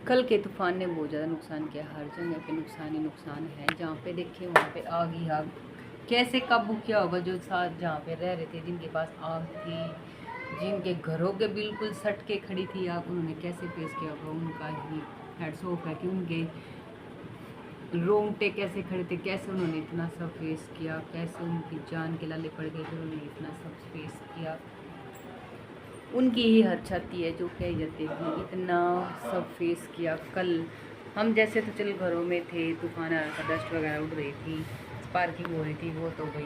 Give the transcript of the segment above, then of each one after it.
कल के तूफ़ान ने बहुत ज़्यादा नुकसान किया, हर जगह पे नुकसान ही नुकसान है। जहाँ पे देखिए वहाँ पे आग ही आग। कैसे काबू किया होगा जो साथ जहाँ पे रह रहे थे, जिनके पास आग थी, जिनके घरों के बिल्कुल सट के खड़ी थी आग, उन्होंने कैसे फेस किया होगा। उनका ही हेड्स ऑफ है कि उनके रोंगटे कैसे खड़े थे, कैसे उन्होंने इतना सब फेस किया, कैसे उनकी जान के लाले पड़ गए थे, उन्होंने इतना सब फेस किया। उनकी ही हर छाती है जो कह जाते हैं इतना सब फेस किया। कल हम जैसे तो चल घरों में थे, तूफान आ रहा था, डस्ट वगैरह उड़ रही थी, स्पार्किंग हो रही थी, वो तो भाई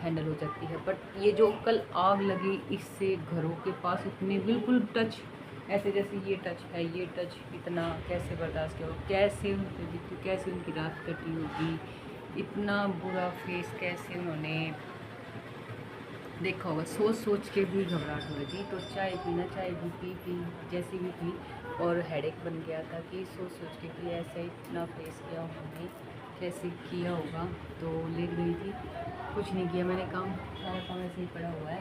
हैंडल हो जाती है। बट ये जो कल आग लगी, इससे घरों के पास इतने बिल्कुल टच, ऐसे जैसे ये टच है, ये टच इतना कैसे बर्दाश्त किया, कैसे उनकी बीती, कैसे उनकी रात कटी होगी, इतना बुरा फेस कैसे उन्होंने देखा होगा। सोच सोच के भी घबराहट हो रही थी। तो चाय पीना, चाय भी पी जैसी भी पी, और हेडेक बन गया था कि सोच सोच के कि ऐसा इतना फेस किया उन्होंने, कैसे किया होगा। तो लेट गई थी, कुछ नहीं किया मैंने, काम सारा काम ऐसे ही पड़ा हुआ है।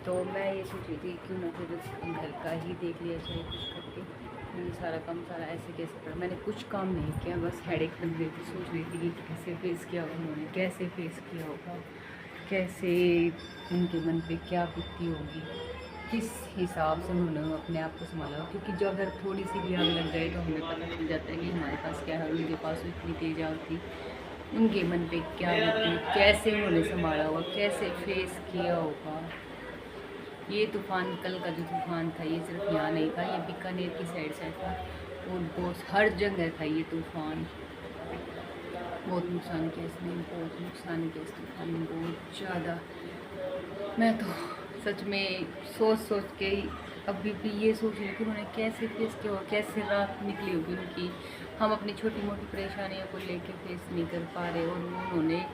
तो मैं ये सोच रही थी क्यों ना फिर घर का ही देख लिया जाए कुछ करके। मैंने सारा काम सारा ऐसे कैसे पड़ा, मैंने कुछ काम नहीं किया, बस हेडेक बन रही थी। सोच रही थी कि कैसे फेस किया होगा उन्होंने, कैसे फेस किया होगा, कैसे उनके मन पे क्या बीती होगी, किस हिसाब से उन्होंने अपने आप को संभाला। क्योंकि जो अगर थोड़ी सी भी आग लग जाए तो हमें पता चल जाता है कि हमारे पास क्या है। उनके पास इतनी तेज आग थी, उनके मन पे क्या बीती, कैसे उन्होंने संभाला होगा, कैसे फेस किया होगा। ये तूफ़ान, कल का जो तूफ़ान था, ये सिर्फ यहाँ नहीं था, ये बीकानेर की साइड से था, और बहुत हर जगह था ये तूफ़ान। बहुत नुकसान किया इसने, बहुत नुकसान किया इस तूफान ने, बहुत ज़्यादा। मैं तो सच में सोच सोच के अभी भी ये सोच रही हूँ कि उन्होंने कैसे फेस किया होगा, कैसे रात निकली होगी उनकी। हम अपनी छोटी मोटी परेशानियों को लेके फेस नहीं कर पा रहे, और उन्होंने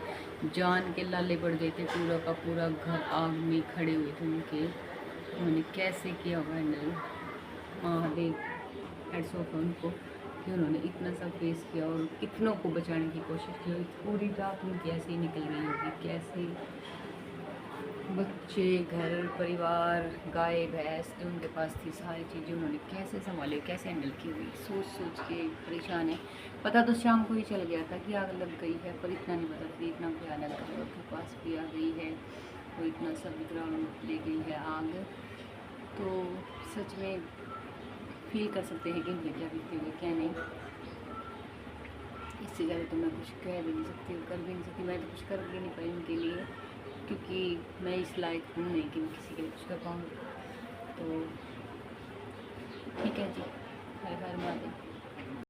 जान के लाले पड़ गए थे, पूरा का पूरा घर आग में खड़े हुए थे उनके। उन्होंने कैसे किया होगा हैंडल, महादेव हेड्स ऑफ उनको कि उन्होंने इतना सब फेस किया और कितनों को बचाने की कोशिश की। पूरी रात उनकी ऐसे ही निकल गई होगी, कैसे बच्चे, घर परिवार, गाय भैंस जो उनके पास थी, सारी चीज़ें उन्होंने कैसे संभाली, कैसे हैंडल की हुई। सोच सोच के परेशान है। पता तो शाम को ही चल गया था कि आग लग गई है, पर इतना नहीं पता था इतना भयानक घरों के पास भी आ गई है, और इतना सब ग्राउंड ले गई है आग। तो सच में फील कर सकते हैं कि उनके क्या बीती हुई, क्या नहीं। इससे ज़्यादा तो मैं कुछ कह भी नहीं सकती, कर भी नहीं सकती। मैं तो कुछ कर भी नहीं पाई उनके लिए, क्योंकि मैं इस लायक हूँ नहीं कि मैं किसी के लिए कुछ कर पाऊँ। तो ठीक है जी, हर हर महादेव।